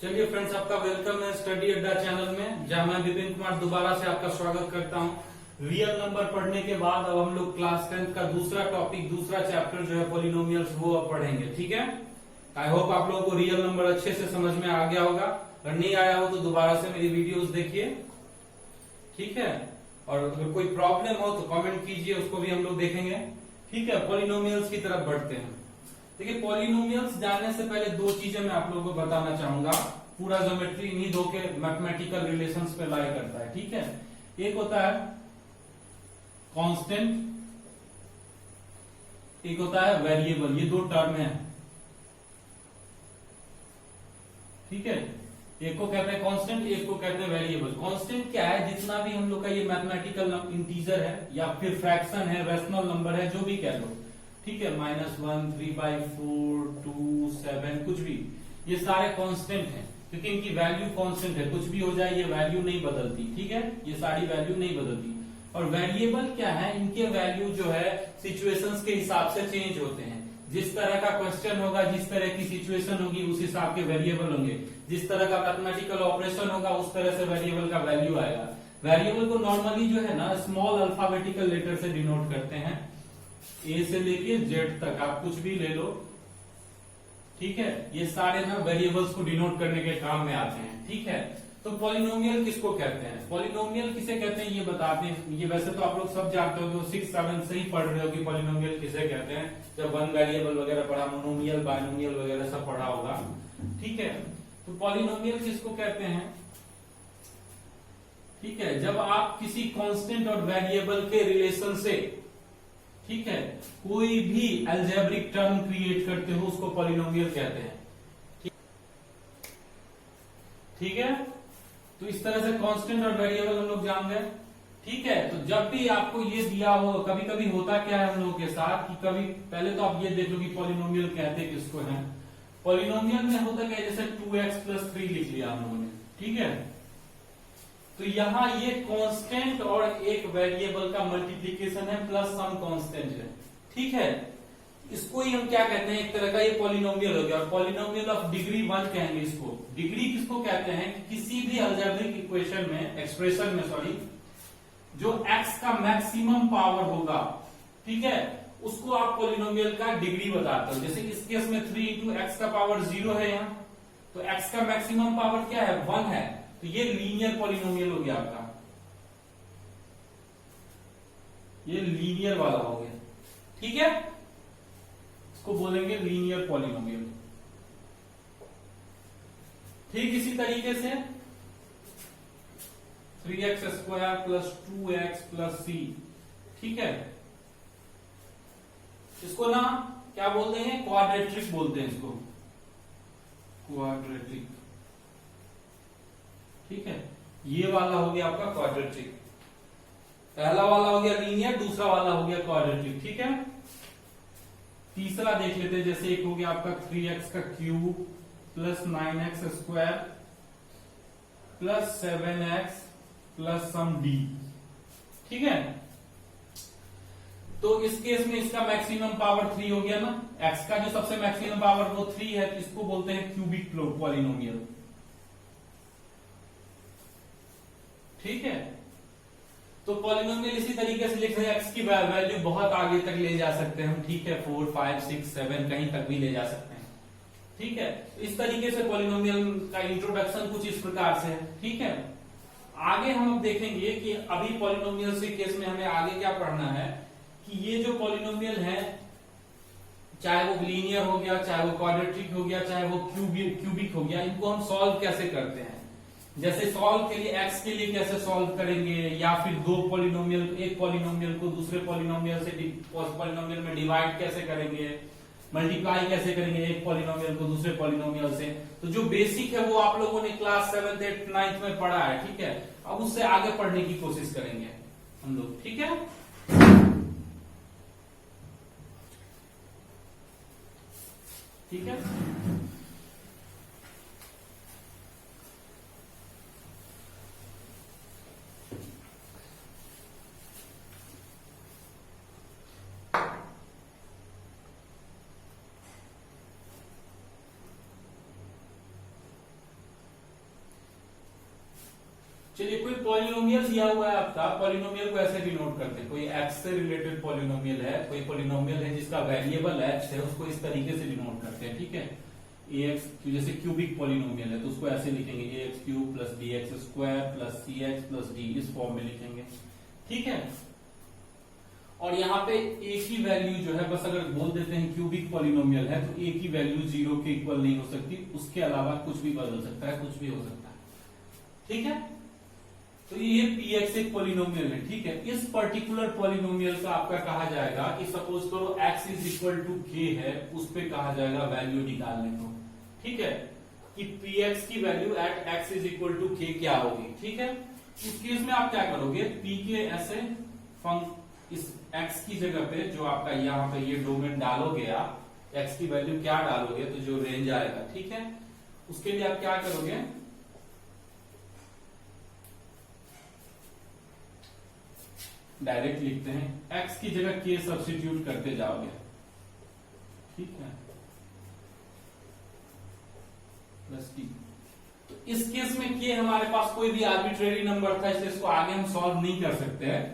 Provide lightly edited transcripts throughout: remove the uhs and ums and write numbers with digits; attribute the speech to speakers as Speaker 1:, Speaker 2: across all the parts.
Speaker 1: चलिए फ्रेंड्स, आपका वेलकम है स्टडी अड्डा चैनल में, जहां मैं विपिन कुमार दोबारा से आपका स्वागत करता हूं। रियल नंबर पढ़ने के बाद अब हम लोग क्लास 10 का दूसरा टॉपिक, दूसरा चैप्टर जो है पॉलिनोमियल्स, वो अब पढ़ेंगे। ठीक है, आई होप आप लोगों को रियल नंबर अच्छे से समझ में आ गया होगा। अगर नहीं आया हो तो दोबारा से मेरी वीडियोस देखिए, ठीक है। और अगर कोई प्रॉब्लम हो तो कमेंट कीजिए, उसको भी हम लोग देखेंगे। ठीक है, पॉलिनोमियल्स की तरफ बढ़ते हैं। देखिए, पॉलिनोमियल्स जानने से पहले दो चीजें मैं आप लोगों को बताना चाहूंगा। पूरा ज्योमेट्री इन्हीं दो के मैथमेटिकल रिलेशंस पे लाई करता है। ठीक है, एक होता है कांस्टेंट, एक होता है वेरिएबल। ये दो टर्म है, ठीक है। एक को कहते हैं कांस्टेंट, एक को कहते हैं वेरिएबल। कांस्टेंट क्या है? जितना भी हम लोग का ये मैथमेटिकल इंटीजर है या फिर फ्रैक्शन है, रेशनल नंबर है, जो भी कह लो, ठीक है, -1, 3/4, 2, 7, कुछ भी, ये सारे कांस्टेंट हैं क्योंकि इनकी वैल्यू कांस्टेंट है। कुछ भी हो जाए ये वैल्यू नहीं बदलती, ठीक है, ये सारी वैल्यू नहीं बदलती। और वेरिएबल क्या है? इनके वैल्यू जो है सिचुएशंस के हिसाब से चेंज होते हैं। जिस तरह का क्वेश्चन होगा, जिस तरह की सिचुएशन होगी, उस हिसाब के वेरिएबल होंगे। जिस तरह का मैथमेटिकल ऑपरेशन होगा, उस तरह से वेरिएबल का वैल्यू आएगा। वेरिएबल को नॉर्मली जो है ना स्मॉल अल्फाबेटिकल लेटर से डिनोट करते हैं, ए से लेके जेड तक, आप कुछ भी ले लो, ठीक है। ये सारे ना वेरिएबल्स को डिनोट करने के काम में आते हैं, ठीक है। तो पॉलिनोमियल किसको कहते हैं? पॉलिनोमियल किसे कहते हैं ये बताते हैं। ये वैसे तो आप लोग सब जानते हो, 6, 7 से ही पढ़ रहे हो कि पॉलिनोमियल किसे कहते हैं। जब वन वेरिएबल वगैरह पढ़ा, मोनोमियल, बायनोमियल वगैरह सब पढ़ा होगा, ठीक है। तो पॉलिनोमियल किसको कहते हैं? ठीक है, जब आप किसी कांस्टेंट और वेरिएबल के रिलेशन से, ठीक है, कोई भी अलजेब्रिक टर्म क्रिएट करते हो, उसको पॉलिनोमियल कहते हैं, ठीक है। तो इस तरह से कांस्टेंट और वेरिएबल हम लोग जान गए, ठीक है। तो जब भी आपको ये दिया हो, कभी कभी होता क्या है हम लोगों के साथ कि कभी, पहले तो आप ये देख लो कि पॉलिनोमियल कहते किसको है। पॉलिनोमियल में होता क्या है, जैसे 2x + 3 लिख लिया हम लोगों ने, ठीक है। तो यहां ये कांस्टेंट और एक वेरिएबल का मल्टीप्लीकेशन है, प्लस सम कांस्टेंट है, ठीक है। इसको ही हम क्या कहते हैं, एक तरह का ये पॉलिनोमियल हो गया। और पॉलिनोमियल ऑफ डिग्री 1 कहेंगे इसको। डिग्री किसको कहते हैं? किसी भी अलजेब्रिक इक्वेशन में, एक्सप्रेशन में, सॉरी, जो x का मैक्सिमम पावर होगा, ठीक है, उसको आप पॉलिनोमियल का डिग्री बताते हो। जैसे इस केस में 3 × x का पावर 0 है यहाँ, तो x का मैक्सिमम पावर क्या है? 1 है। तो ये लीनियर पॉलिनोमियल हो गया आपका, ये लीनियर वाला हो गया, ठीक है। इसको बोलेंगे लीनियर पॉलिनोमियल। ठीक इसी तरीके से 3x² + 2x + c, ठीक है, इसको ना क्या बोलते हैं? क्वाड्रेट्रिक बोलते हैं इसको, क्वाड्रेट्रिक, ठीक है। ये वाला हो गया आपका क्वाड्रेट्रिक। पहला वाला हो गया लीनियर, दूसरा वाला हो गया क्वाड्रेट्रिक, ठीक है। तीसरा देख लेते हैं, जैसे एक हो गया आपका 3x³ + 9x² + 7x + सम d, ठीक है। तो इस केस में इसका मैक्सिमम पावर 3 हो गया ना, x का जो सबसे मैक्सिमम पावर वो 3 है, तो इसको बोलते हैं क्यूबिक पॉलिनोमियल, ठीक है। तो पॉलिनोमियल इसी तरीके से लिख सकते हैं, x की वैल्यू बहुत आगे तक ले जा सकते हैं हम, ठीक है, 4, 5, 6, 7 कहीं तक भी ले जा सकते हैं, ठीक है। इस तरीके से पॉलिनोमियल का इंट्रोडक्शन कुछ इस प्रकार से है, ठीक है। आगे हम अब देखेंगे कि अभी पॉलिनोमियल के केस में हमें आगे क्या पढ़ना है, कि ये जो पॉलिनोमियल है, चाहे वो लीनियर हो गया, चाहे वो क्वाड्रेट्रिक हो गया, चाहे वो क्यूबिक हो गया, इनको हम सॉल्व कैसे करते हैं। जैसे सॉल्व के लिए x के लिए कैसे सॉल्व करेंगे, या फिर दो पॉलिनोमियल, एक पॉलिनोमियल को दूसरे पॉलिनोमियल से पॉलिनोमियल में डिवाइड कैसे करेंगे, मल्टीप्लाई कैसे करेंगे एक पॉलिनोमियल को दूसरे पॉलिनोमियल से। तो जो बेसिक है वो आप लोगों ने क्लास 7th 8th 9th में पढ़ा है, ठीक है। अब उससे आगे पढ़ने की कोशिश करेंगे हम लोग, ठीक है। ठीक है, चलिए कोई पॉलिनोमियल दिया हुआ है आपका, पॉलिनोमियल को ऐसे डिनोट करते हैं, कोई एक्स से रिलेटेड पॉलिनोमियल है, कोई पॉलिनोमियल है जिसका वेरिएबल एक्स है, उसको इस तरीके से डिनोट करते हैं, ठीक है। ax जैसे क्यूबिक पॉलिनोमियल है तो उसको ऐसे लिखेंगे ax cube plus bx square plus cx plus d, इस फॉर्म में लिखेंगे, ठीक है। और यहाँ पे a की वैल्यू जो है, बस अगर बोल देते हैं क्यूबिक पॉलिनोमियल है तो a की वैल्यू 0 के इक्वल नहीं हो सकती, उसके अलावा कुछ भी बदल सकता है, कुछ भी हो सकता है, ठीक है। तो ये px एक पॉलिनोमियल है, ठीक है। इस पर्टिकुलर पॉलिनोमियल का आपका कहा जाएगा कि सपोज करो x is equal to k है, उस पे कहा जाएगा वैल्यू निकालने को, ठीक है, कि px की value at x is equal to k क्या होगी, ठीक है। इस केस में आप क्या करोगे, p के ऐसे इस x की जगह पे जो आपका यहाँ पे ये डोमेन डालोगे आप, x की वैल्यू क्या डालोगे तो जो रेंज आएगा, ठीक है, उसके लिए आप क्या करोगे, डायरेक्ट लिखते हैं, x की जगह k सब्स्टिट्यूट करते जाओगे, ठीक है, प्लस t। तो इस केस में k हमारे पास कोई भी आर्बिट्रेरी नंबर था, इसलिए इसको आगे हम सॉल्व नहीं कर सकते हैं,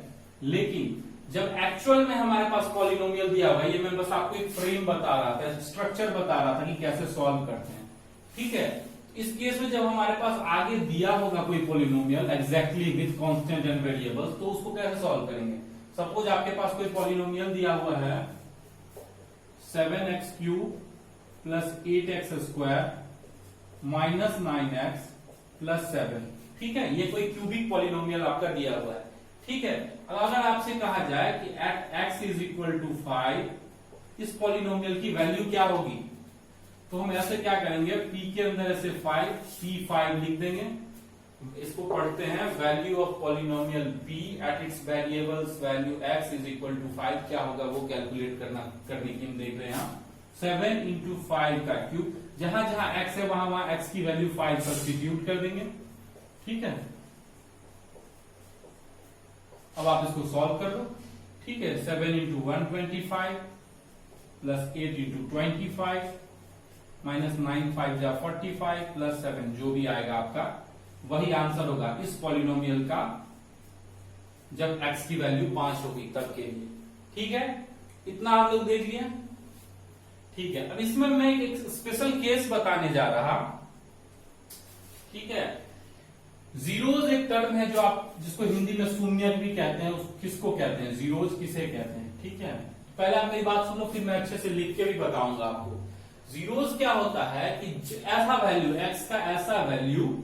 Speaker 1: लेकिन जब एक्चुअल में हमारे पास पॉलिनोमियल दिया हुआ है, ये मैं बस आपको एक फ्रेम बता रहा था, स्ट्रक्चर बता रहा था कि कैसे सॉल्व करते हैं, ठीक है। इस केस में जब हमारे पास आगे दिया होगा कोई polynomial exactly with constant and variables, तो उसको कैसे सॉल्व करेंगे। सपोज आपके पास कोई पॉलिनोमियल दिया हुआ है 7x cube plus 8x square minus 9x plus 7, ठीक है, ये कोई क्यूबिक पॉलिनोमियल आपका दिया हुआ है, ठीक है। अगर आपसे कहा जाए कि at x is equal to 5, इस पॉलिनोमियल की वैल्यू क्या होगी, तो हम ऐसे क्या करेंगे, p के अंदर ऐसे 5 p5 लिख देंगे, इसको पढ़ते हैं value of polynomial p at its variables value x is equal to 5 क्या होगा वो कैलकुलेट करने की हम देख रहे हैं, 7 इंटू 5 का क्यूब, जहां जहां x है वहां वहां x की वैल्यू 5 सब्स्टिट्यूट कर देंगे, ठीक है। अब आप इसको सॉल्व कर दो, ठीक है, 7 इंटू 125 प्लस 8 इंटू 25 माइनस 9 5 जा 45 प्लस 7, जो भी आएगा आपका वही आंसर होगा इस पॉलिनोमियल का जब x की वैल्यू 5 होगी तब के लिए, ठीक है। इतना आप लोग देख लिया, ठीक है। अब इसमें मैं एक स्पेशल केस बताने जा रहा, ठीक है। जीरोज एक टर्म है जो आप जिसको हिंदी में शून्य भी कहते हैं, किसको कहते हैं, जीरोज किसे कहते हैं, ठीक है। पहले आप मेरी बात सुनो, फिर मैं अच्छे से लिख के भी बताऊंगा आपको। जीरोज क्या होता है कि ऐसा वैल्यू x का ऐसा वैल्यू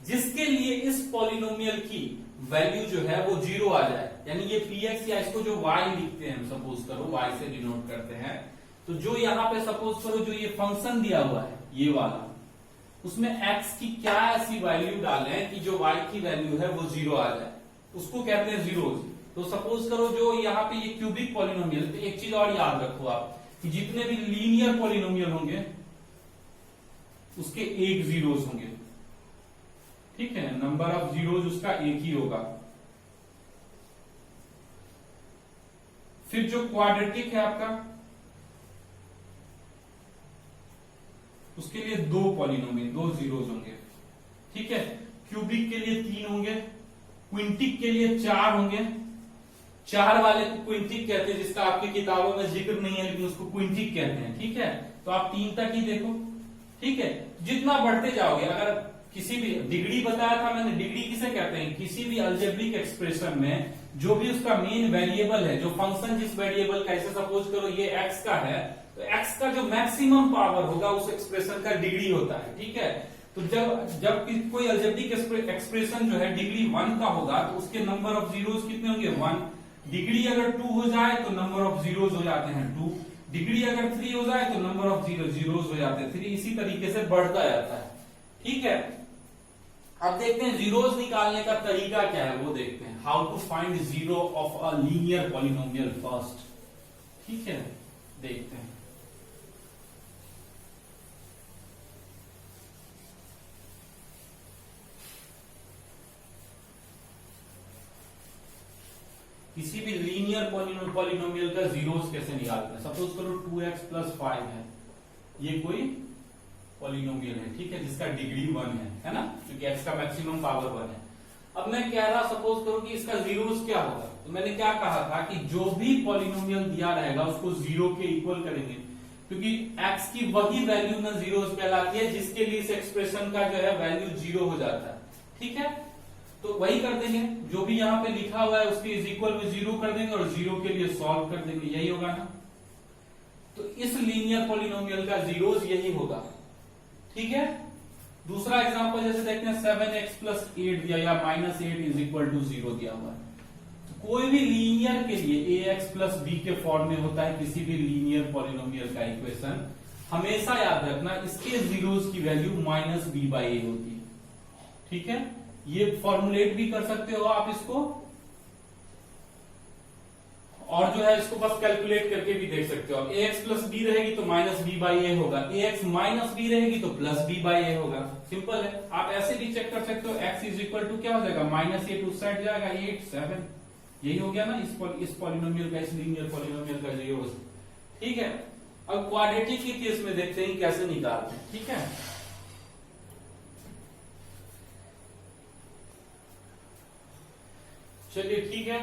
Speaker 1: जिसके लिए इस पॉलिनोमियल की वैल्यू जो है वो 0 आ जाए, यानी ये px या इसको जो y लिखते हैं, सपोज करो y से डिनोट करते हैं, तो जो यहाँ पे सपोज करो जो ये फंक्शन दिया हुआ है ये वाला, उसमें x की क्या ऐसी वैल्यू डालें कि जो y की वैल्यू है वो 0 आ जाए, उसको कहते हैं जीरोज। तो सपोज करो जो यहाँ पे ये क्यूबिक पॉलिनोमियल, तो एक चीज और याद रखो आप कि जितने भी लीनियर पॉलिनोमियल होंगे उसके एक जीरोज होंगे, ठीक है, नंबर ऑफ जीरोज उसका एक ही होगा। फिर जो क्वाड्रेटिक है आपका, उसके लिए 2 पॉलिनोमियल 2 जीरोज होंगे, ठीक है। क्यूबिक के लिए 3 होंगे, क्विंटिक के लिए 4 होंगे, 4 वाले को क्विंटिक कहते हैं, जिसका आपकी किताबों में जिक्र नहीं है लेकिन उसको क्विंटिक कहते हैं, ठीक है। तो आप 3 तक ही देखो, ठीक है। जितना बढ़ते जाओगे, अगर किसी भी डिग्री बताया था मैंने, डिग्री किसे कहते हैं, किसी भी अलजेब्रिक एक्सप्रेशन में जो भी उसका मेन वेरिएबल है, जो फंक्शन जिस वेरिएबल का, ऐसे सपोज करो ये x का है, तो x का जो मैक्सिमम पावर होगा उस एक्सप्रेशन का डिग्री होता है, ठीक है। तो जब कोई अलजेब्रिक एक्सप्रेशन जो है डिग्री 1 का होगा तो उसके नंबर ऑफ जीरोज कितने होंगे, 1। डिग्री अगर 2 हो जाए तो नंबर ऑफ जीरोज हो जाते हैं 2, डिग्री अगर 3 हो जाए तो नंबर ऑफ जीरोज हो जाते हैं 3, इसी तरीके से बढ़ता जाता है, ठीक है। अब देखते हैं जीरोज निकालने का तरीका क्या है, वो देखते हैं। How to find zero of a linear polynomial first, ठीक है, देखते हैं। किसी भी लीनियर पॉलिनोमियल का जीरोस कैसे निकालते हैं। सपोज करो 2x प्लस 5 है, ये कोई पॉलिनोमियल है, ठीक है, जिसका डिग्री 1 है ना, क्योंकि x का मैक्सिमम पावर 1 है। अब मैं कह रहा सपोज करो कि इसका जीरोस क्या होगा, तो मैंने क्या कहा था कि जो भी पॉलिनोमियल दिया रहेगा उसको जीरो के इक्वल करेंगे, क्योंकि x की वही वैल्यू ना जीरोस कहलाती है जिसके लिए इस एक्सप्रेशन का जो है वैल्यू जीरो हो जाता है। ठीक है, तो वही कर देंगे, जो भी यहाँ पे लिखा हुआ है उसके इज इक्वल में जीरो कर देंगे और जीरो के लिए सॉल्व कर देंगे, यही होगा ना। तो इस लीनियर पॉलिनोमियल का जीरोस यही होगा। ठीक है, दूसरा एग्जांपल जैसे देखते हैं 7x प्लस 8 दिया या माइनस 8 इज इक्वल टू 0 दिया हुआ है। तो कोई भी लीनियर के लिए ax प्लस b के फॉर्म में होता है किसी भी लीनियर पॉलिनोमियल का इक्वेशन, हमेशा याद रखना इसके जीरोस की वैल्यू माइनस b बाई ए होती है। ठीक है, ये फॉर्मुलेट भी कर सकते हो आप इसको, और जो है इसको बस कैलकुलेट करके भी देख सकते हो। ax प्लस बी रहेगी तो माइनस बी बाई ए होगा, ax माइनस बी रहेगी तो प्लस बी बाई ए होगा। सिंपल है, आप ऐसे भी चेक कर सकते हो। x इज इक्वल टू क्या हो जाएगा, माइनस 8 उस साइड जाएगा, 8 7, यही हो गया ना इस पॉलिनोमियल का, इस लीनियर पॉलिनोमियल का जीरोस। ठीक है, अब क्वाड्रेटिक के केस में देखते हैं कैसे निकालते हैं। ठीक है, चलिए ठीक है,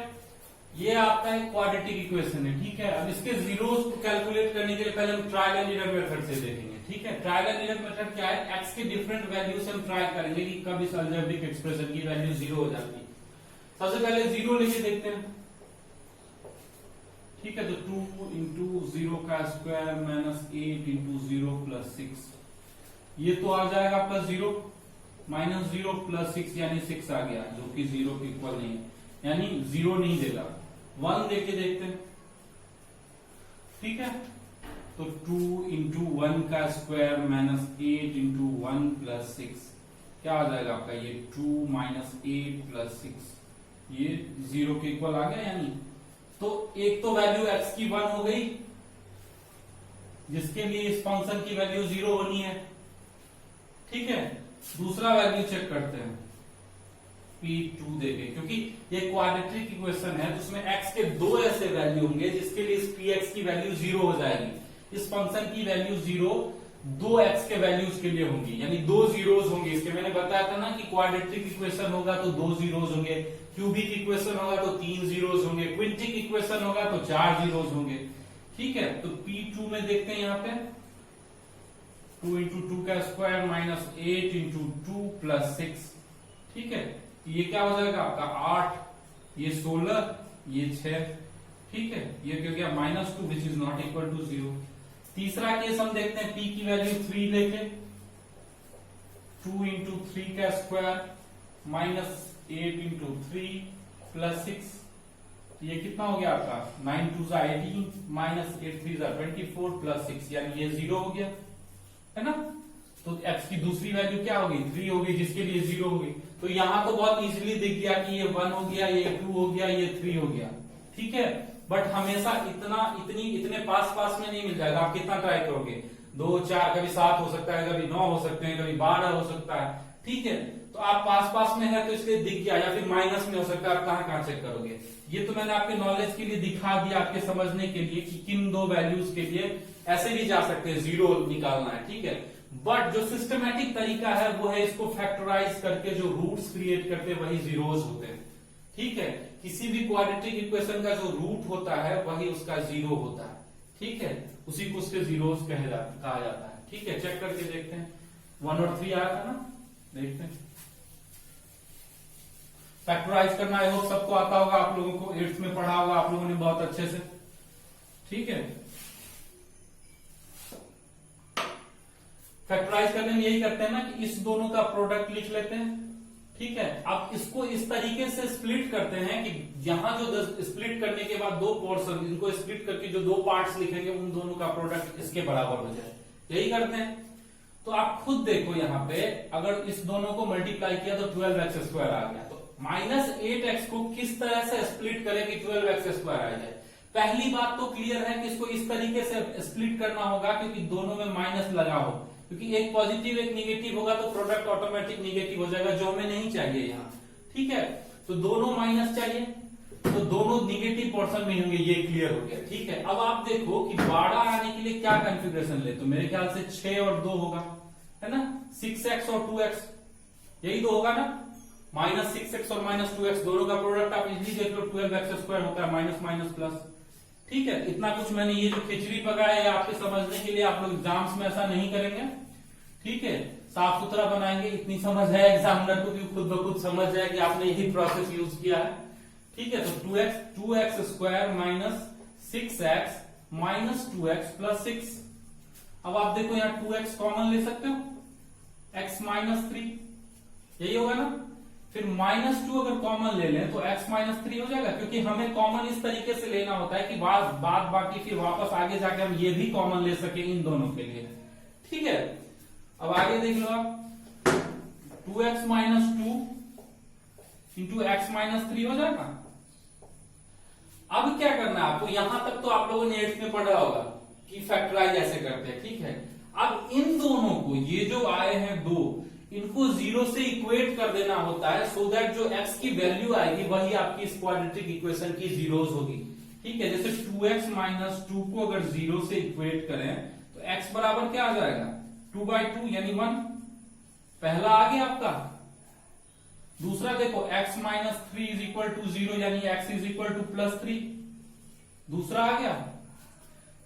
Speaker 1: ये आपका एक क्वाड्रेटिक इक्वेशन है। ठीक है, अब इसके जीरोस को कैलकुलेट करने के लिए पहले हम ट्रायल एंड एरर मेथड से देखेंगे। ठीक है, ट्रायल एंड एरर मेथड क्या है, x के डिफरेंट वैल्यू से हम ट्राई करेंगे कि कब इस अलजेब्रिक एक्सप्रेशन की वैल्यू जीरो हो जाती है। सबसे पहले जीरो लेके देखते हैं। ठीक है, तो 2 इंटू 0 का स्क्वायर माइनस 8 इंटू 0 प्लस 6, ये तो आ जाएगा आपका 0, माइनस 0 प्लस 6 यानी 6 आ गया, जो कि 0 के इक्वल नहीं है, यानी 0 नहीं देगा। 1 देके देखते हैं। ठीक है, तो 2 इंटू 1 का स्क्वायर माइनस 8 इंटू 1 प्लस 6, क्या आ जाएगा आपका ये 2 माइनस 8 प्लस 6, ये 0 के इक्वल आ गया। यानी तो एक तो वैल्यू x की 1 हो गई, जिसके लिए इस फंक्शन की वैल्यू 0 होनी है। ठीक है, दूसरा वैल्यू चेक करते हैं P2 देके, क्योंकि ये क्वाड्रेटिक इक्वेशन है तो उसमें x के दो ऐसे वैल्यू होंगे जिसके लिए इस Px की वैल्यू 0 हो जाएगी। इस फंक्शन की वैल्यू 0 दो x के वैल्यूज के लिए होंगी, यानी दो जीरोस होंगे इसके। मैंने बताया था ना कि क्वाड्रेटिक इक्वेशन होगा तो दो जीरोस होंगे, क्यूबिक इक्वेशन होगा तो 3 जीरोस होंगे, क्विंटिक इक्वेशन होगा तो 4 जीरोस होंगे। ठीक है, तो P2 में देखते हैं यहाँ पे 2 इंटू 2 का स्क्वायर माइनस 8 इंटू 2 प्लस 6। ठीक है, ये क्या हो जाएगा आपका 8, ये 16, ये 6। ठीक है, ये क्या गया -2 which is not equal to 0। तीसरा केस हम देखते हैं, p की वैल्यू 3 लेके 2 इंटू 3 का स्क्वायर माइनस 8 इंटू 3 प्लस 6, ये कितना हो गया आपका 9 2 18 माइनस 8 3 24 प्लस 6, यानी ये 0 हो गया है ना। तो x की दूसरी वैल्यू क्या होगी 3 होगी, जिसके लिए 0 होगी। तो यहां तो बहुत इजीली दिख गया कि ये 1 हो गया, ये 2 हो गया, ये 3 हो गया। ठीक है, बट हमेशा इतने पास में नहीं मिल जाएगा। आप कितना ट्राई करोगे, 2 4, कभी 7 हो सकता है, कभी 9 हो सकते हैं, कभी 12 हो सकता है। ठीक है, तो आप पास में है तो इसलिए दिख गया, या फिर माइनस में हो सकता है। आप कहां चेक करोगे, ये तो मैंने आपके नॉलेज के लिए दिखा दिया, आपके समझने के लिए कि किन दो वैल्यूज के लिए ऐसे भी जा सकते हैं, 0 निकालना है। ठीक है, बट जो सिस्टमैटिक तरीका है वो है इसको फैक्टराइज करके जो रूट्स क्रिएट करते हैं वही जीरोस होते हैं। ठीक है, किसी भी क्वाड्रेटिक इक्वेशन का जो रूट होता है वही उसका 0 होता है। ठीक है, उसी को उसके जीरोस कहा जाता है। ठीक है, चेक करके देखते हैं। 1 और 3 आया था ना, देखते हैं। फैक्टराइज करना आई होप सबको आता होगा, आप लोगों को 8th में पढ़ा होगा आप लोगों ने बहुत अच्छे से। ठीक है, फैक्टराइज करने में यही करते हैं ना कि इस दोनों का प्रोडक्ट लिख लेते हैं। ठीक है, अब इसको इस तरीके से स्प्लिट करते हैं कि यहां जो स्प्लिट करने के बाद दो पोर्शन, इनको स्प्लिट करके जो दो पार्ट्स लिखेंगे उन दोनों का प्रोडक्ट इसके बराबर हो जाए, यही करते हैं। तो आप खुद देखो यहाँ पे, अगर इस दोनों को मल्टीप्लाई किया तो 12x² आ गया। तो -8x को किस तरह से स्प्लिट करें कि 12x² आ जाए। पहली बात तो क्लियर है कि इसको इस तरीके से स्प्लिट करना होगा क्योंकि दोनों में माइनस लगा हो, क्योंकि एक पॉजिटिव एक निगेटिव होगा तो प्रोडक्ट ऑटोमेटिक निगेटिव हो जाएगा, जो हमें नहीं चाहिए यहाँ। ठीक है, तो दोनों माइनस चाहिए, तो दोनों निगेटिव पोर्शन में होंगे, ये क्लियर हो गया। ठीक है, अब आप देखो कि 12 आने के लिए क्या कॉन्फ़िगरेशन ले, तो मेरे ख्याल से 6 और 2 होगा, है ना, 6x और 2x, यही तो होगा ना। -6x और -2x दोनों का प्रोडक्ट आप इजीली देख लो, 12x² होता है माइनस माइनस प्लस। ठीक है, इतना कुछ मैंने ये जो खिचड़ी पकाया है आपके समझने के लिए, आप लोग एग्जाम्स में ऐसा नहीं करेंगे। ठीक है, साफ सुथरा बनाएंगे, इतनी समझ है एग्जामिनर को कि खुद ब खुद समझ जाए कि आपने यही प्रोसेस यूज किया है। ठीक है, तो 2x² minus 6x minus 2x plus 6। अब आप देखो यहाँ 2x कॉमन ले सकते हो, x -3 यही होगा ना। फिर -2 अगर कॉमन ले लें तो x -3 हो जाएगा, क्योंकि हमें कॉमन इस तरीके से लेना होता है कि बाद बाकी फिर वापस आगे जाके हम ये भी कॉमन ले सके इन दोनों के लिए। ठीक है, अब आगे देख लो आप, 2x -2 इंटू x -3 हो जाएगा। अब क्या करना है आपको, यहां तक तो आप लोगों ने 8th में पढ़ा होगा कि फैक्टराइज ऐसे करते हैं। ठीक है, अब इन दोनों को, ये जो आए हैं दो, इनको 0 से इक्वेट कर देना होता है, सो दैट जो x की वैल्यू आएगी वही आपकी इस क्वाड्रेटिक इक्वेशन की जीरोस होगी। ठीक है, जैसे 2x -2 को अगर 0 से इक्वेट करें तो x बराबर क्या आ जाएगा, 2/2 यानी 1। पहला आ गया आपका। दूसरा देखो x -3 इज इक्वल टू 0 यानी x इज इक्वल टू +3, दूसरा आ गया।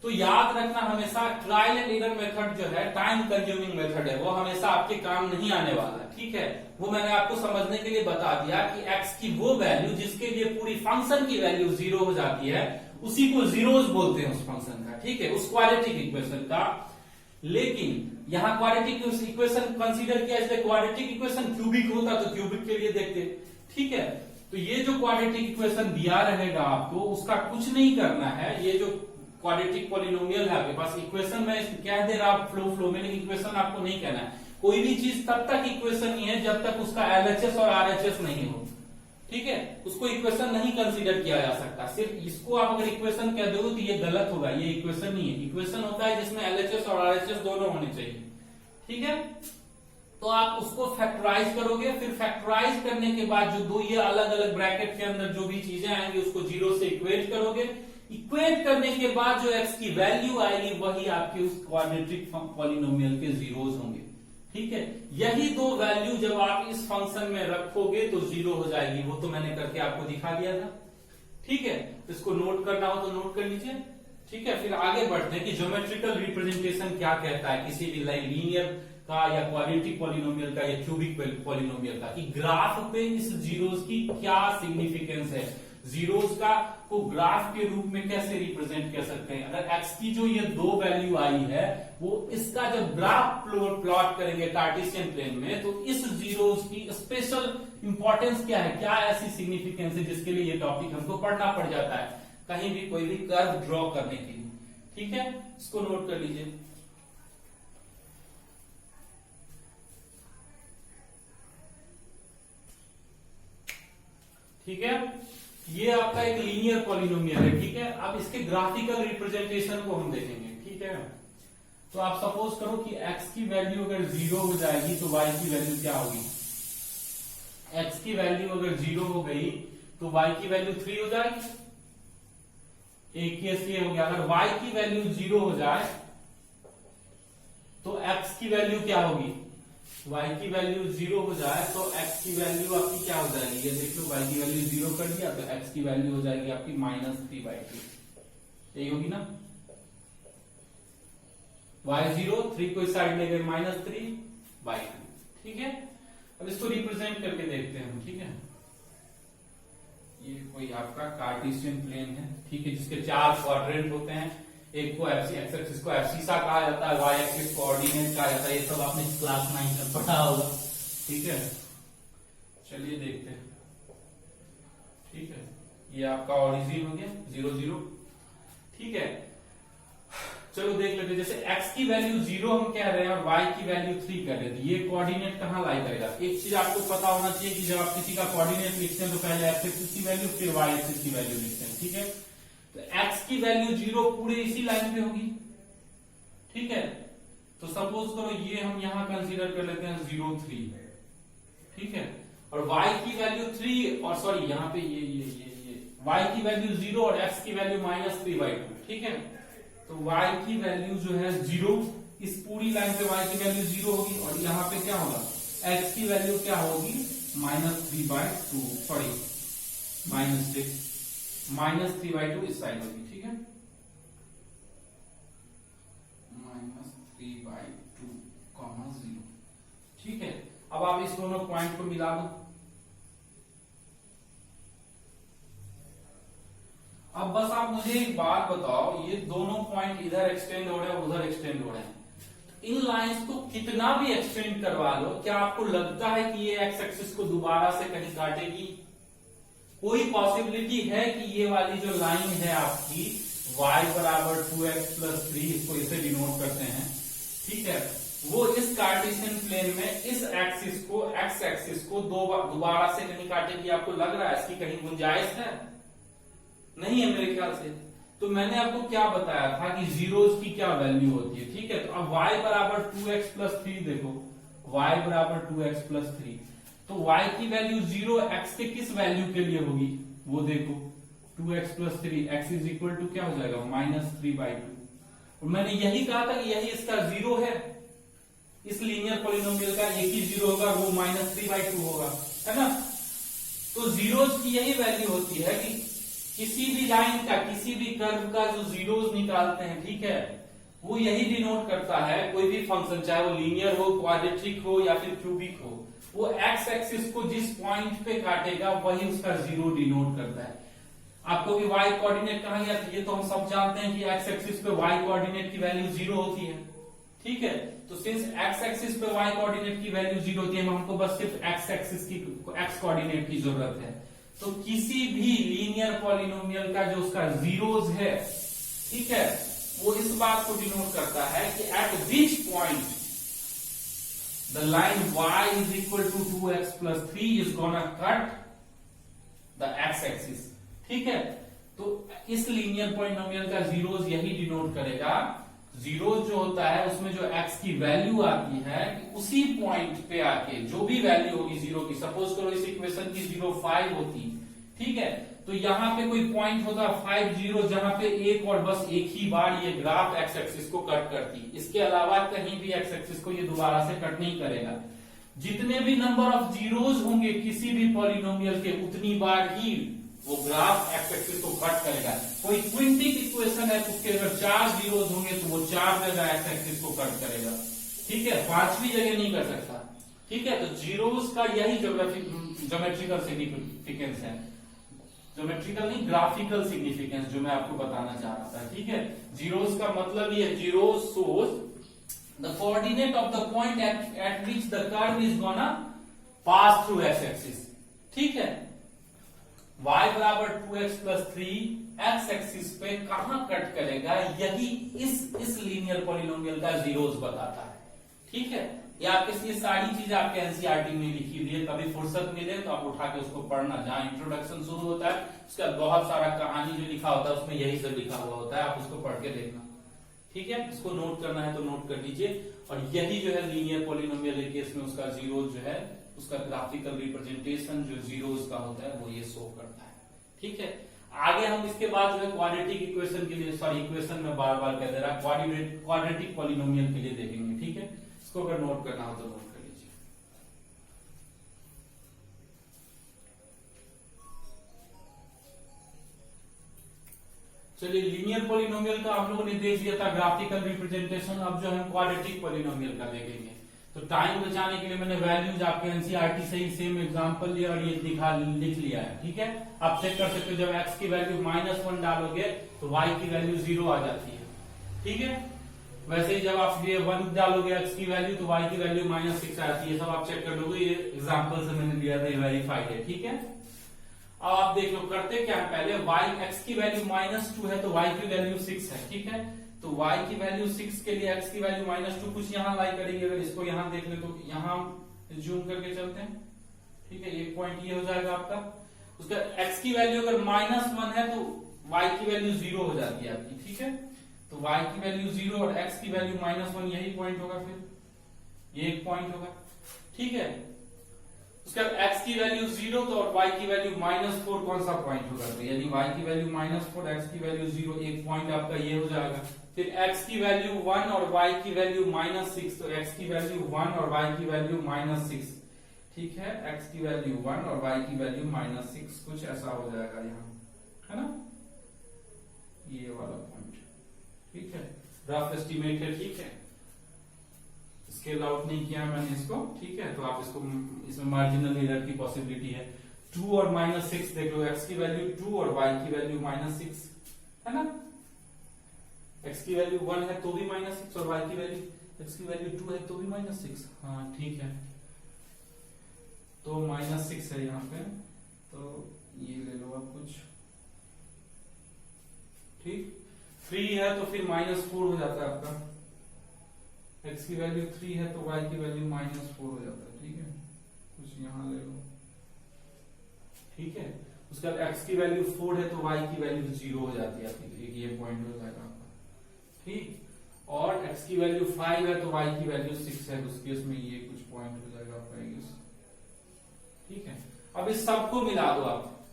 Speaker 1: तो याद रखना हमेशा ट्रायल एंड एरर मेथड जो है, टाइम कंज्यूमिंग मेथड है, वो हमेशा आपके काम नहीं आने वाला। ठीक है, वो मैंने आपको समझने के लिए बता दिया कि x की वो वैल्यू जिसके लिए पूरी फंक्शन की वैल्यू 0 हो जाती है, उसी को जीरोस बोलते हैं उस फंक्शन का। ठीक है, उस क्वाड्रेटिक इक्वेशन का। लेकिन यहाँ क्वाड्रेटिक इक्वेशन कंसीडर किया, इसलिए क्वाड्रेटिक इक्वेशन क्यूबिक होता तो क्यूबिक के लिए देखते। ठीक है, तो ये जो क्वाड्रेटिक इक्वेशन दिया रहेगा आपको, उसका कुछ नहीं करना है। ये जो क्वाड्रेटिक पॉलिनोमियल है आपके पास, इक्वेशन में कह दे रहा फ्लो में, लेकिन इक्वेशन आपको नहीं कहना है। कोई भी चीज तब तक इक्वेशन नहीं है जब तक उसका LHS और RHS नहीं हो। ठीक है, उसको इक्वेशन नहीं कंसीडर किया जा सकता। सिर्फ इसको आप अगर इक्वेशन कह दोगे तो ये गलत होगा, ये इक्वेशन नहीं है। इक्वेशन होता है जिसमें LHS और RHS दोनों होने चाहिए। ठीक है, तो आप उसको फैक्टराइज करोगे, फिर फैक्टराइज करने के बाद जो दो ये अलग अलग ब्रैकेट के अंदर जो भी चीजें आएंगी उसको 0 से इक्वेट करोगे। इक्वेट करने के बाद जो x की वैल्यू आएगी वही आपके उस क्वाड्रेटिक पॉलिनोमियल के जीरोस होंगे। ठीक है, यही दो वैल्यू जब आप इस फंक्शन में रखोगे तो 0 हो जाएगी। वो तो मैंने करके आपको दिखा दिया था। ठीक है, इसको नोट करना हो तो नोट कर लीजिए। ठीक है, फिर आगे बढ़ते हैं कि ज्योमेट्रिकल रिप्रेजेंटेशन क्या कहता है किसी भी लीनियर का या क्वाड्रेटिक पॉलिनोमियल का या क्यूबिक पॉलिनोमियल का, कि ग्राफ पे इस जीरोस की क्या सिग्निफिकेंस है, जीरोस का को ग्राफ के रूप में कैसे रिप्रेजेंट कर सकते हैं। अगर x की जो ये दो वैल्यू आई है, वो इसका जब ग्राफ प्लॉट करेंगे कार्टेशियन प्लेन में, तो इस जीरोस की स्पेशल इंपॉर्टेंस क्या है, क्या ऐसी सिग्निफिकेंस है जिसके लिए ये टॉपिक हमको पढ़ना पड़ जाता है कहीं भी कोई भी कर्व ड्रॉ करने के लिए। ठीक है, इसको नोट कर लीजिए। ठीक है, ये आपका एक लीनियर पॉलिनोमियल है। ठीक है, अब इसके ग्राफिकल रिप्रेजेंटेशन को हम देखेंगे। ठीक है, तो आप सपोज करो कि x की वैल्यू अगर 0 हो जाएगी तो y की वैल्यू क्या होगी। x की वैल्यू अगर 0 हो गई तो y की वैल्यू 3 हो जाएगी। एक केस ये हो गया, अगर y की वैल्यू 0 हो जाए तो x की वैल्यू क्या होगी, y की वैल्यू 0 हो जाए तो x की वैल्यू आपकी क्या हो जाएगी, ये देख लो y की वैल्यू 0 कर दिया तो x की वैल्यू हो जाएगी आपकी -3/2। यही होगी ना, y 0 3 को इस साइड ले गए -3/2। ठीक है, अब इसको रिप्रेजेंट करके देखते हैं हम। ठीक है, ये कोई आपका कार्टेशियन प्लेन है। ठीक है, जिसके 4 क्वाड्रेंट होते हैं। एक को x एक्सिस को एब्सिसा कहा जाता है, y एक्सिस को ऑर्डिनेट कहा जाता है। ये सब आपने क्लास 9 में पढ़ा होगा। ठीक है, चलिए देखते हैं। ठीक है, ये आपका ऑरिजिन हो गया 0 0। ठीक है, चलो देख लेते हैं। जैसे x की वैल्यू 0 हम कह रहे हैं और y की वैल्यू 3 कर रहे हैं, ये कोऑर्डिनेट कहां लाई करेगा। एक चीज आपको पता होना चाहिए कि जब आप किसी का कोऑर्डिनेट लिखते हैं तो पहले x एक्सिस की वैल्यू फिर y एक्सिस की वैल्यू लिखते हैं। ठीक है, तो x की वैल्यू 0 पूरे इसी लाइन पे होगी। ठीक है, तो सपोज करो ये हम यहां कंसीडर कर लेते हैं 0 3। ठीक है, और y की वैल्यू 3 और सॉरी यहाँ पे ये y की वैल्यू 0 और x की वैल्यू -3/2। ठीक है, तो y की वैल्यू जो है 0, इस पूरी लाइन पे y की वैल्यू 0 होगी और यहाँ पे क्या होगा, x की वैल्यू क्या होगी -3/2 सॉरी -3/2 इस साइड होगी, ठीक है, -3/2, 0, ठीक है। अब आप इस दोनों पॉइंट को मिला दो। अब बस आप मुझे एक बात बताओ, ये दोनों पॉइंट इधर एक्सटेंड हो रहे हैं, उधर एक्सटेंड हो रहे हैं, इन लाइंस को कितना भी एक्सटेंड करवा लो, क्या आपको लगता है कि ये एक्स एक्सिस को दोबारा से कहीं काटेगी? कोई पॉसिबिलिटी है कि ये वाली जो लाइन है आपकी y बराबर 2x + 3, इसको इसे डिनोट करते हैं, ठीक है, वो इस कार्टेशियन प्लेन में इस एक्सिस को, एक्स एक्सिस को दोबारा से कहीं काटेगी? आपको लग रहा है इसकी कहीं गुंजाइश है? नहीं है मेरे ख्याल से। तो मैंने आपको क्या बताया था कि जीरोस की क्या वैल्यू होती है, ठीक है। तो अब y बराबर 2x + 3 देखो, y बराबर 2x + 3, तो y की वैल्यू 0 x के किस वैल्यू के लिए होगी वो देखो, 2x + 3, x = क्या हो जाएगा, -3/2। और मैंने यही कहा था कि यही इसका 0 है, इस लीनियर पॉलिनोमियल का एक ही 0 होगा, वो -3/2 होगा, है ना। तो जीरोस की यही वैल्यू होती है कि किसी भी लाइन का, किसी भी कर्व का जो जीरोस निकालते हैं, ठीक है, वो यही डिनोट करता है, कोई भी फंक्शन चाहे वो लीनियर हो, क्वाड्रेटिक हो या फिर क्यूबिक हो, वो एक्स एक्सिस को जिस पॉइंट पे काटेगा वही उसका 0 डिनोट करता है। आपको भी y कोऑर्डिनेट कहा गया, ये तो हम सब जानते हैं कि एक्स एक्सिस पे y कोऑर्डिनेट की वैल्यू 0 होती है, ठीक है। तो सिंस एक्स एक्सिस पे y कोऑर्डिनेट की वैल्यू 0 होती है, हमको बस सिर्फ एक्स एक्सिस की, एक्स कोऑर्डिनेट की जरूरत है। तो किसी भी लीनियर पॉलिनोमियल का जो उसका जीरोस है, ठीक है, वो इस बात को डिनोट करता है कि eight which point the line y = 2x + 3 is gonna cut the x axis, ठीक है। तो इस लीनियर पॉलिनोमियल का जीरोस यही डिनोट करेगा। जीरोस जो होता है उसमें जो x की वैल्यू आती है, उसी पॉइंट पे आके जो भी वैल्यू होगी 0 की, सपोज करो इस इक्वेशन की 0,5 होती, ठीक है, तो यहां पे कोई पॉइंट होता 5, 0, जहां पे एक और बस एक ही बार ये ग्राफ एक्स एक्सिस को कट करती, इसके अलावा कहीं भी एक्स एक्सिस को ये दोबारा से कट नहीं करेगा। जितने भी नंबर ऑफ जीरोस होंगे किसी भी पॉलिनोमियल के, उतनी बार ही वो ग्राफ एक्स एक्सिस को कट करेगा। कोई क्विंटिक इक्वेशन है, उसके अगर 4 जीरोस होंगे तो वो 4 जगह एक्स एक्सिस को कट करेगा, ठीक है, 5वीं जगह नहीं कर सकता, ठीक है। तो जीरोस का यही ज्योमेट्रिकल सिग्निफिकेंस है, ज्योमेट्रिकल नहीं, ग्राफिकल सिग्निफिकेंस जो मैं आपको बताना चाह रहा था, ठीक है। जीरोस का मतलब ये, zeros shows the coordinate of the point eight which the curve is gonna pass through x axis, ठीक है। y बराबर 2x + 3 एक्स एक्सिस पे कहां कट करेगा, यही इस लीनियर पॉलिनोमियल का जीरोस बताता है, ठीक है। ये आपके ये सारी चीज आपके एनसीईआरटी में लिखी हुई है, कभी फुर्सत मिले तो आप उठा के उसको पढ़ना। जहां इंट्रोडक्शन शुरू होता है उसका बहुत सारा कहानी जो लिखा होता है उसमें यही सब लिखा हुआ होता है, आप उसको पढ़ के देखना, ठीक है। इसको नोट करना है तो नोट कर लीजिए। और यही जो है लीनियर पॉलिनोमियल केस में उसका जीरोस जो है, उसका ग्राफिकल रिप्रेजेंटेशन जो जीरोस का होता है वो ये शो करता है, ठीक है। आगे हम इसके बाद जो है क्वाड्रेटिक इक्वेशन के लिए, सॉरी इक्वेशन में बार बार कह दे रहा, क्वाड्रेटिक पॉलिनोमियल के लिए देखेंगे, ठीक है। इसको अगर नोट करना हो तो नोट कर लीजिए। चलिए, लीनियर पॉलिनोमियल का आप लोगों ने देख लिया था ग्राफिकल रिप्रेजेंटेशन। अब जो है क्वाड्रेटिक पॉलिनोमियल का देखेंगे। तो टाइम बचाने के लिए मैंने वैल्यूज आपके एनसीईआरटी से ही सेम एग्जांपल लिया और ये लिख लिया है, ठीक है। आप चेक कर सकते हो, जब x की वैल्यू -1 डालोगे तो y की वैल्यू 0 आ जाती है, ठीक है। वैसे ही जब आप ये 1 डालोगे x की वैल्यू तो y की वैल्यू -6 आती है। सब आप चेक कर लोगे, ये एग्जाम्पल से मैंने लिया था, ये वेरीफाइड है, ठीक है। अब आप देख लो, करते क्या है, पहले x की वैल्यू -2 है तो y की वैल्यू 6 है, ठीक है। तो y की वैल्यू 6 के लिए x की वैल्यू -2 कुछ यहाँ लाई करेंगे। अगर इसको यहाँ देख ले तो यहाँ जूम करके चलते हैं, ठीक है। एक पॉइंट ये हो जाएगा आपका, उसका x की वैल्यू अगर -1 है तो y की वैल्यू 0 हो जाती है आपकी, ठीक है। तो y की वैल्यू 0 और x की वैल्यू -1, यही पॉइंट होगा, फिर ये एक पॉइंट होगा, ठीक है। उसका x की वैल्यू 0 तो और y की वैल्यू -4, कौन सा पॉइंट होगा, तो यानी y की वैल्यू -4, x की वैल्यू 0, एक पॉइंट आपका ये हो जाएगा। फिर x की वैल्यू 1 और y की वैल्यू -6, तो x की वैल्यू 1 और y की वैल्यू -6,
Speaker 2: ठीक है, x की वैल्यू 1 और y की वैल्यू -6, कुछ ऐसा हो जाएगा यहाँ, है ना, ये वाला पॉइंट। ठीक है,
Speaker 1: रफ एस्टिमेट है, ठीक है,
Speaker 2: स्केल आउट नहीं किया मैंने इसको। ठीक है, तो आप इसको,
Speaker 1: इसमें मार्जिनल एरर की पॉसिबिलिटी है। 2 और -6 देख लो, x की वैल्यू 2 और y की वैल्यू -6 है ना, x की वैल्यू 1 है तो भी -6 और y की वैल्यू, x की वैल्यू 2 है तो भी -6। हाँ ठीक है,
Speaker 2: तो -6 है यहाँ पे, तो ये ले लो आप कुछ।
Speaker 1: ठीक, 3 है तो फिर -4 हो जाता है आपका,
Speaker 2: x की वैल्यू 3 है तो y की वैल्यू -4 हो जाता है। ठीक है, कुछ यहाँ ले लो।
Speaker 1: ठीक है, उसके बाद x की वैल्यू 4 है तो y की वैल्यू 0 हो जाती है, एक ये पॉइंट हो जाएगा आपका। ठीक, और x की वैल्यू 5 है तो y की वैल्यू 6 है, उस केस में ये कुछ पॉइंट हो जाएगा आपका। ठीक है, अब इस सबको मिला दो आप।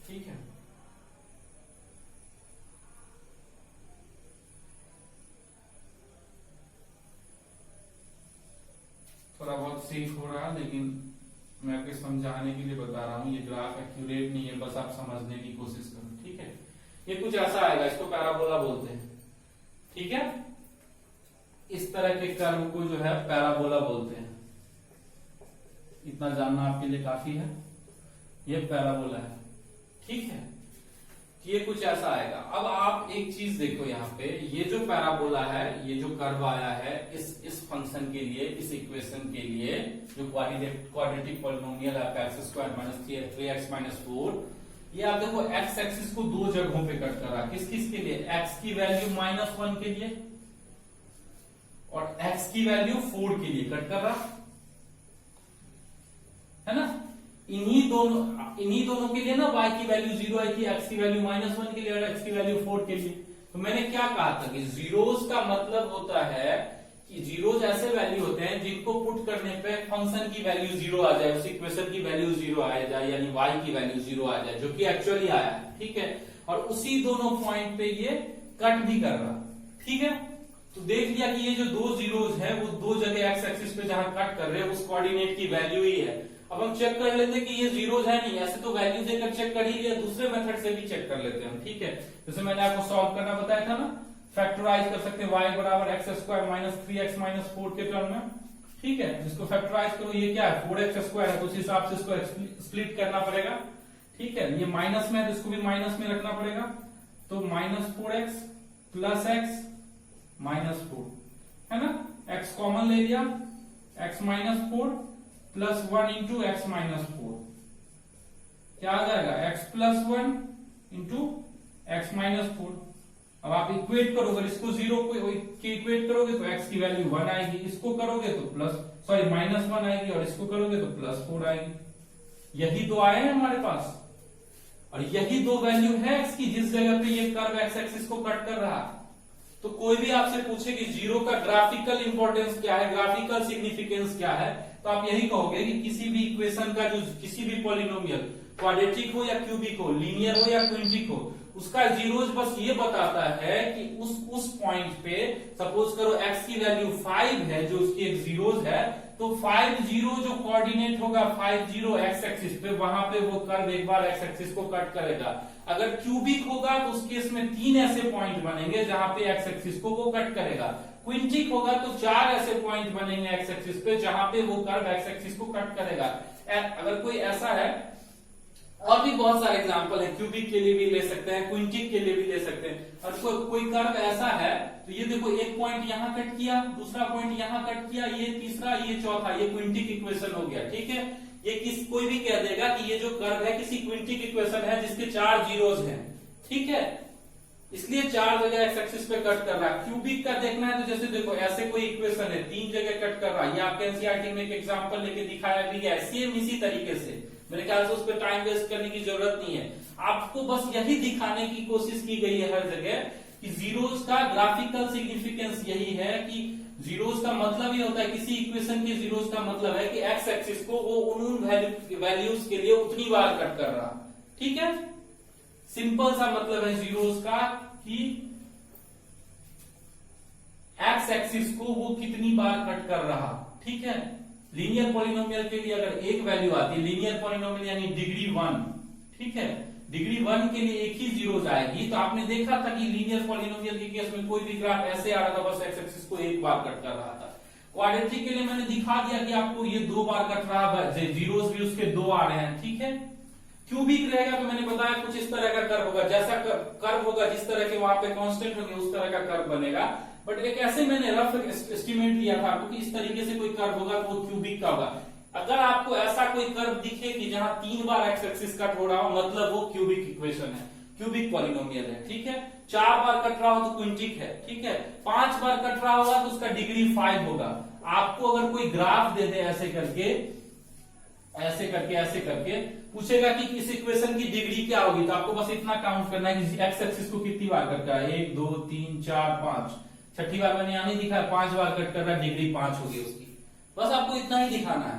Speaker 1: ठीक है,
Speaker 2: थोड़ा बहुत सीख हो रहा है, लेकिन मैं आपके समझाने के लिए बता रहा हूँ, ये ग्राफ एक्यूरेट नहीं है, बस आप समझने की कोशिश करो।
Speaker 1: ठीक है, ये कुछ ऐसा आएगा, इसको पैराबोला बोलते हैं। ठीक है, इस तरह के कर्व को जो है पैराबोला बोलते हैं, इतना जानना आपके लिए काफी है, ये पैराबोला है। ठीक है, ये कुछ ऐसा आएगा। अब आप एक चीज देखो यहाँ पे, ये जो पैराबोला है, ये जो कर्व आया है, इस फंक्शन के लिए, इस इक्वेशन के लिए, जो क्वाड्रेटिक पॉलिनोमियल है x² - 3x - 4, ये आप देखो x एक्सिस को दो जगहों पे कट कर रहा है। किस किस के लिए? x की वैल्यू -1 के लिए और x की वैल्यू 4 के लिए कट कर रहा है ना। इन्हीं दोनों के लिए ना y की वैल्यू 0 आई थी, x की वैल्यू -1 के लिए और x की वैल्यू 4 के लिए। तो मैंने क्या कहा था कि जीरोस का मतलब होता है कि जीरोस ऐसे वैल्यू होते हैं जिनको पुट करने पे फंक्शन की वैल्यू 0 आ जाए, उस इक्वेशन की वैल्यू 0 आ जाए, यानी y की वैल्यू 0 आ जाए, जो कि एक्चुअली आया है। ठीक है, और उसी दोनों पॉइंट पे ये कट भी कर रहा। ठीक है, तो देख लिया कि ये जो दो जीरोस है वो दो जगह एक्स एक्सिस पे जहां कट कर रहे हैं उस कोऑर्डिनेट की वैल्यू ही है। अब हम चेक कर लेते हैं कि ये जीरोस है नहीं, ऐसे तो वैल्यू देकर चेक कर ही लिया, दूसरे मेथड से भी चेक कर लेते हैं हम। ठीक है, जैसे मैंने आपको सॉल्व करना बताया था ना, फैक्टराइज कर सकते हैं y बराबर x² - 3x - 4 के टर्म में। ठीक है, जिसको फैक्टराइज करो, ये क्या है 4x² है, तो उस हिसाब से इसको स्प्लिट करना पड़ेगा। ठीक है, ये माइनस में है तो इसको भी माइनस में रखना पड़ेगा, तो -4x + x -4 है ना, x कॉमन ले लिया, x - 4 + 1 × x - 4 क्या आ जाएगा, x + 1 × x - 4। अब आप इक्वेट करोगे, इसको 0 को इक्वेट करोगे तो x की वैल्यू 1 आएगी, इसको करोगे तो -1 आएगी और इसको करोगे तो +4 आएगी। यही दो आए हैं हमारे पास, और यही दो वैल्यू है x की, जिस जगह पे ये कर्व x एक्सिस को कट कर रहा। तो कोई भी आपसे पूछे कि जीरो का ग्राफिकल इंपॉर्टेंस क्या है, ग्राफिकल सिग्निफिकेंस क्या है, तो आप यही कहोगे कि किसी भी इक्वेशन का, जो किसी भी पॉलिनोमियल क्वाड्रेटिक हो या क्यूबिक हो, लीनियर हो या क्विंटिक हो, उसका जीरोस बस ये बताता है कि उस पॉइंट पे सपोज करो x की वैल्यू 5 है, जो उसकी एक जीरोस है, तो 5 0 जो कोऑर्डिनेट होगा 5 0 x एक्सिस पे, वहां पे वो कर्व एक बार x एक्सिस को कट करेगा। अगर क्यूबिक होगा तो उस केस में 3 ऐसे पॉइंट बनेंगे जहां पे x एक्सिस को वो कट करेगा। क्विंटिक होगा तो 4 ऐसे पॉइंट बनेंगे x एक्सिस पे जहां पे वो कर्व x एक्सिस को कट करेगा। अगर कोई ऐसा है, और भी बहुत सारे एग्जांपल है, क्यूबिक के लिए भी ले सकते हैं, क्विंटिक के लिए भी ले सकते हैं। और कोई कर्व ऐसा है तो ये देखो, एक पॉइंट यहां कट किया, दूसरा पॉइंट यहां कट किया, ये तीसरा, ये चौथा, ये क्विंटिक इक्वेशन हो गया। ठीक है, ये कोई भी कह देगा कि ये जो कर्व है किसी क्विंटिक इक्वेशन है जिसके 4 जीरोस हैं। ठीक है, इसलिए 4 जगह एक्स एक्सिस पे कट कर रहा है। क्यूबिक का देखना है तो जैसे देखो, ऐसे कोई इक्वेशन है 3 जगह कट कर रहा है, ये आपके एनसीईआरटी में एक एग्जांपल लेके दिखाया भी गया है, सेम इसी तरीके से। मेरे ख्याल से उस पर टाइम वेस्ट करने की जरूरत नहीं है, आपको बस यही दिखाने की कोशिश की गई है हर जगह कि जीरोस का ग्राफिकल सिग्निफिकेंस यही है कि जीरोस का मतलब ये होता है, किसी इक्वेशन के जीरोस का मतलब है कि एक्स एक्सिस को वो उन वैल्यूज के लिए उतनी बार कट कर रहा। ठीक है, सिंपल सा मतलब है जीरोस का कि एक्स एक्सिस को वो कितनी बार कट कर रहा। ठीक है, लीनियर पॉलिनोमियल के लिए अगर एक वैल्यू आती है, लीनियर पॉलिनोमियल यानी डिग्री 1, ठीक है, डिग्री 1 के लिए एक ही जीरो आएगी। तो आपने देखा था कि लीनियर पॉलिनोमियल के केस में कोई भी ग्राफ ऐसे आ रहा था, बस एक्स एक्सिस को एक बार कट कर रहा था। क्वाड्रेटिक के लिए मैंने दिखा दिया कि आपको ये 2 बार कट रहा है, जीरोस भी उसके 2 आ रहे हैं, ठीक है। क्यूबिक रहेगा तो मैंने बताया कुछ इस तरह का कर्व होगा, जैसा कर्व होगा जिस तरह के वहां पे कांस्टेंट होंगे उस तरह का कर्व बनेगा। बट एक ऐसे मैंने रफ एस्टिमेट दिया था आपको कि इस तरीके से कोई कर्व होगा तो वो क्यूबिक का होगा। अगर आपको ऐसा कोई कर्व दिखे कि जहां 3 बार एक्स एक्सिस कट हो रहा हो, मतलब वो क्यूबिक इक्वेशन है, क्यूबिक पॉलिनोमियल है, ठीक है। 4 बार कट रहा हो तो क्विंटिक है, ठीक है। 5 बार कट रहा होगा तो उसका डिग्री 5 होगा। आपको अगर कोई ग्राफ दे दे ऐसे करके ऐसे करके पूछेगा कि इस इक्वेशन की डिग्री क्या होगी, तो आपको बस इतना काउंट करना है कि एक्स एक्सिस को कितनी बार कट कर रहा है, 1 2 3 4 5, छठी बार मैंने यहां नहीं दिखा, 5 बार कट कर रहा है, डिग्री 5 होगी उसकी। बस आपको इतना ही दिखाना है,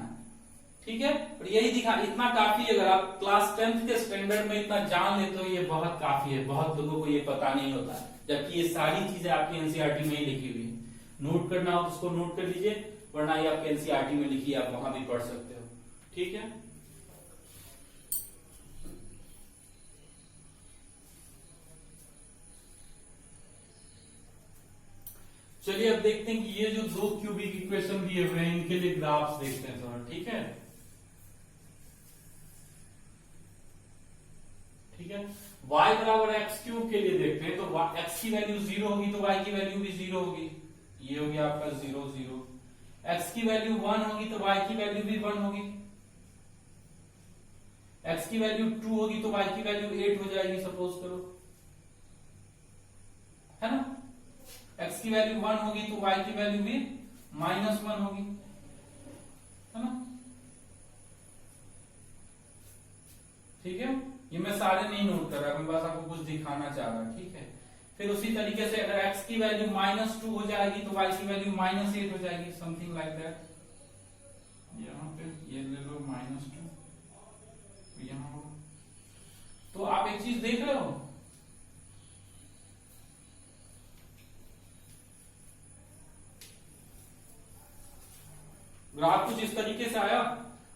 Speaker 1: ठीक है। और यही दिखा, इतना काफी। अगर आप क्लास 10th के स्टैंडर्ड में इतना जान लेते हो ये बहुत काफी है। बहुत लोगों को ये पता नहीं होता, जबकि ये सारी चीजें आपकी एनसीईआरटी में ही लिखी हुई है। नोट करना हो तो उसको नोट कर लीजिए, वरना ये आपके एनसीईआरटी में लिखी है, आप वहां भी पढ़ सकते हो, ठीक है। चलिए अब देखते हैं कि ये जो 2 क्यूबिक इक्वेशन दिए हुए हैं इनके लिए ग्राफ्स देखते हैं थोड़ा, ठीक है। ठीक है, y बराबर एक्स क्यूब के लिए देखते हैं। तो x की वैल्यू 0 होगी तो y की वैल्यू भी 0 होगी, ये हो गया आपका 0 0। x की वैल्यू 1 होगी तो y की वैल्यू भी 1 होगी। x की वैल्यू 2 होगी तो y की वैल्यू 8 हो जाएगी, सपोज करो, है ना। x की वैल्यू 1 होगी तो y की वैल्यू भी -1 होगी, है ना। ठीक है, ये मैं सारे नहीं नोट कर रहा, मैं बस आपको कुछ दिखाना चाह रहा, ठीक है। फिर उसी तरीके से अगर x की वैल्यू -2 हो जाएगी तो y की वैल्यू -8 हो जाएगी, समथिंग लाइक दैट। यहाँ पे ये ले लो -2, यहाँ हो। तो आप एक चीज देख रहे हो, ग्राफ कुछ इस तरीके से आया।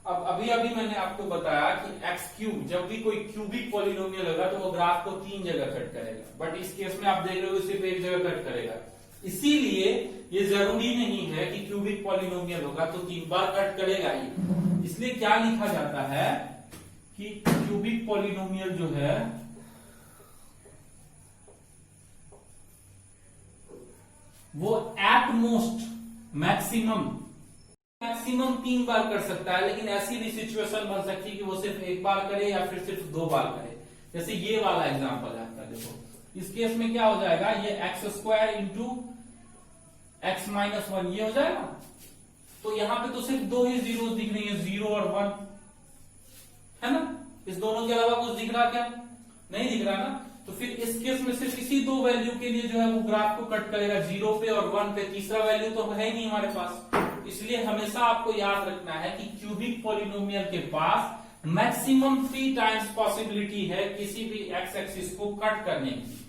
Speaker 1: अब अभी मैंने आपको बताया कि एक्स क्यूब, जब भी कोई क्यूबिक पॉलिनोमियल होगा तो वो ग्राफ को 3 जगह कट करेगा, बट इस केस में आप देख रहे हो सिर्फ एक जगह कट करेगा। इसीलिए ये जरूरी नहीं है कि क्यूबिक पॉलिनोमियल होगा तो 3 बार कट करेगा ही। इसलिए क्या लिखा जाता है कि क्यूबिक पॉलिनोमियल जो है वो एट मोस्ट मैक्सिमम 3 बार कर सकता है, लेकिन ऐसी भी सिचुएशन बन सकती है कि वो सिर्फ 1 बार करे या फिर सिर्फ 2 बार करे। जैसे ये वाला एग्जांपल है आपका, देखो इस केस में क्या हो जाएगा, ये x² इंटू x -1 ये हो जाएगा। तो यहां पे तो सिर्फ 2 ही जीरो दिख रही है, 0 और 1, है ना। इस दोनों के अलावा कुछ दिख रहा क्या, नहीं दिख रहा ना। तो फिर इस केस में सिर्फ इसी 2 वैल्यू के लिए जो है वो ग्राफ को कट करेगा, 0 पे और 1 पे। तीसरा वैल्यू तो है ही नहीं हमारे पास। इसलिए हमेशा आपको याद रखना है कि क्यूबिक पॉलिनोमियल के पास मैक्सिमम 3 टाइम्स पॉसिबिलिटी है किसी भी एक्स एक्सिस को कट करने की।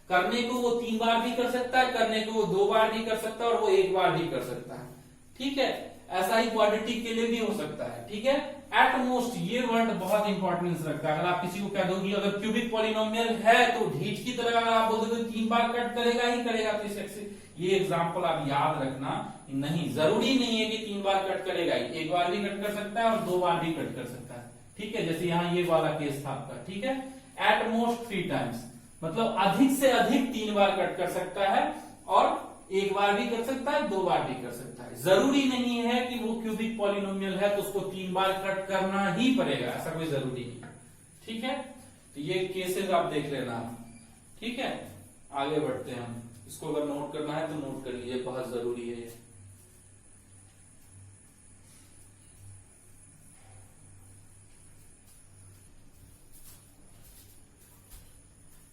Speaker 1: करने को वो 3 बार भी कर सकता है, करने को वो 2 बार भी कर सकता है, और वो 1 बार भी कर सकता है, ठीक है। ऐसा ही क्वाड्रेटिक के लिए भी हो सकता है, ठीक है। एट मोस्ट, ये वर्ड बहुत इंपॉर्टेंस रखता है। अगर आप किसी को कह दो कि अगर क्यूबिक पॉलिनोमियल है तो ढीठ की तरह अगर आप बोल दो 3 बार कट करेगा ही करेगा, तो इस एक्सिस, ये एग्जांपल आप याद रखना। नहीं, जरूरी नहीं है कि 3 बार कट करेगा ही, 1 बार भी कट कर सकता है और 2 बार भी कट कर सकता है, ठीक है। जैसे यहाँ ये वाला केस था आपका, ठीक है। एट मोस्ट 3 टाइम्स, मतलब अधिक से अधिक 3 बार कट कर सकता है, और 1 बार भी कर सकता है, 2 बार भी कर सकता है। जरूरी नहीं है कि वो क्यूबिक पॉलिनोमियल है तो उसको 3 बार कट करना ही पड़ेगा, ऐसा कोई जरूरी नहीं, ठीक है। तो ये केसेस आप देख लेना, ठीक है। आगे बढ़ते हैं हम, इसको अगर नोट करना है तो नोट कर लीजिए, बहुत जरूरी है ये।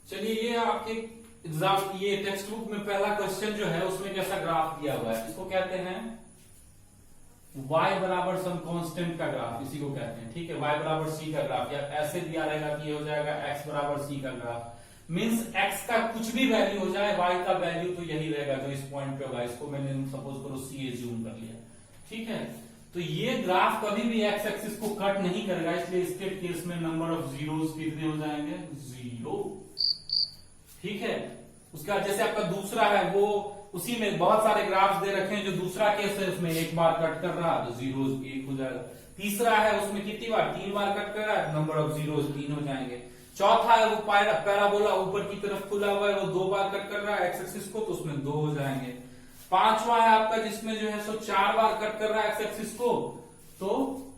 Speaker 1: चलिए, ये आपके एग्जाम, ये टेक्स्ट बुक में पहला क्वेश्चन जो है उसमें कैसा ग्राफ दिया हुआ है, इसको कहते हैं y बराबर सम कांस्टेंट का ग्राफ, इसी को कहते हैं, ठीक है। y बराबर c का ग्राफ, या ऐसे दिया रहेगा कि ये हो जाएगा x बराबर c का ग्राफ। मींस x का कुछ भी वैल्यू हो जाए, y का वैल्यू तो यही रहेगा जो इस पॉइंट पे होगा। इसको मैंने सपोज करो c एज्यूम कर लिया, ठीक है। तो ये ग्राफ कभी भी एक्स एक्सिस को कट नहीं करेगा, इसलिए इसके केस में नंबर ऑफ जीरोस कितने हो जाएंगे? 0। ठीक है। उसके बाद जैसे आपका दूसरा है वो उसी में बहुत सारे ग्राफ्स दे रखे हैं, जो दूसरा केस है उसमें एक बार कट कर रहा तो जीरोस 1 हो जाएगा। तीसरा है उसमें कितनी बार? 3 बार कट कर रहा है, नंबर ऑफ जीरोस 3 हो जाएंगे। चौथा है वो पैराबोला ऊपर की तरफ खुला हुआ है, वो 2 बार कट कर रहा है एक्स एक्सिस को, तो उसमें 2 हो जाएंगे। पांचवा है आपका जिसमें जो है सो 4 बार कट कर रहा है एक्स एक्सिस को, तो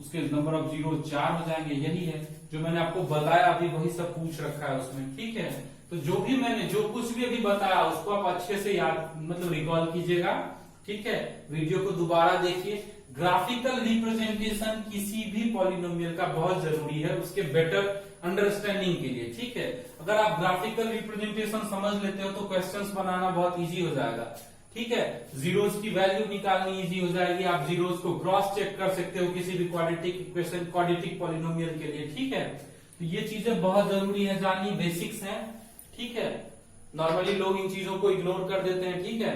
Speaker 1: उसके नंबर ऑफ जीरो 4 हो जाएंगे। यही है जो मैंने आपको बताया, अभी वही सब पूछ रखा है उसमें। ठीक है, तो जो भी मैंने जो कुछ भी अभी बताया उसको आप अच्छे से याद मतलब रिकॉल कीजिएगा। ठीक है, वीडियो को दोबारा देखिए। ग्राफिकल रिप्रेजेंटेशन किसी भी पॉलिनोमियल का बहुत जरूरी है उसके बेटर अंडरस्टैंडिंग के लिए। ठीक है, अगर आप ग्राफिकल रिप्रेजेंटेशन समझ लेते हो तो क्वेश्चंस बनाना बहुत इजी हो जाएगा। ठीक है, जीरोस की वैल्यू निकालनी इजी हो जाएगी, आप जीरोस को क्रॉस चेक कर सकते हो किसी भी क्वाड्रेटिक इक्वेशन, क्वाड्रेटिक पॉलिनोमियल के लिए। ठीक है, तो ये चीजें बहुत जरूरी है जाननी, बेसिक्स हैं। ठीक है, नॉर्मली लोग इन चीजों को इग्नोर कर देते हैं। ठीक है,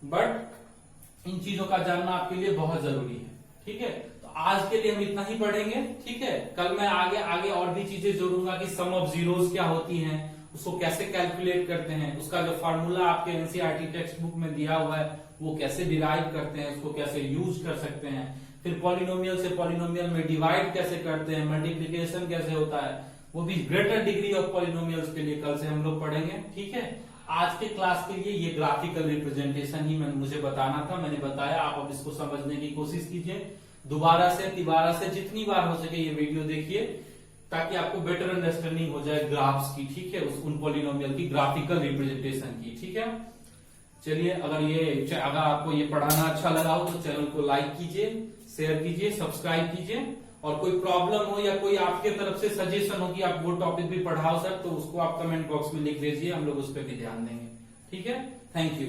Speaker 1: बट इन चीजों का जानना आपके लिए बहुत जरूरी है। ठीक है, तो आज के लिए हम इतना ही पढ़ेंगे। ठीक है, कल मैं आगे आगे और भी चीजें जोड़ूंगा कि सम ऑफ जीरोस क्या होती हैं, उसको कैसे कैलकुलेट करते हैं, उसका जो फार्मूला आपके एनसीईआरटी टेक्स्ट बुक में दिया हुआ है वो कैसे डिराइव करते हैं, उसको कैसे यूज कर सकते हैं, फिर पॉलिनोमियल से पॉलिनोमियल में डिवाइड कैसे करते हैं, मल्टीप्लीकेशन कैसे होता है, वो भी ग्रेटर डिग्री ऑफ पॉलिनोमियल्स के लिए कल से हम लोग पढ़ेंगे। ठीक है, आज के क्लास के लिए ये ग्राफिकल रिप्रेजेंटेशन ही मुझे बताना था, मैंने बताया। आप अब इसको समझने की कोशिश कीजिए, दोबारा से तिबारा से जितनी बार हो सके ये वीडियो देखिए, ताकि आपको बेटर अंडरस्टैंडिंग हो जाए ग्राफ्स की। ठीक है, उन पॉलिनोमियल की ग्राफिकल रिप्रेजेंटेशन की। ठीक है, चलिए, अगर आपको ये पढ़ाना अच्छा लगा हो तो चैनल को लाइक कीजिए, शेयर कीजिए, सब्सक्राइब कीजिए, और कोई प्रॉब्लम हो या कोई आपके तरफ से सजेशन हो कि आप वो टॉपिक भी पढ़ाओ सर, तो उसको आप कमेंट बॉक्स में लिख दीजिए, हम लोग उस पर भी ध्यान देंगे। ठीक है, थैंक यू।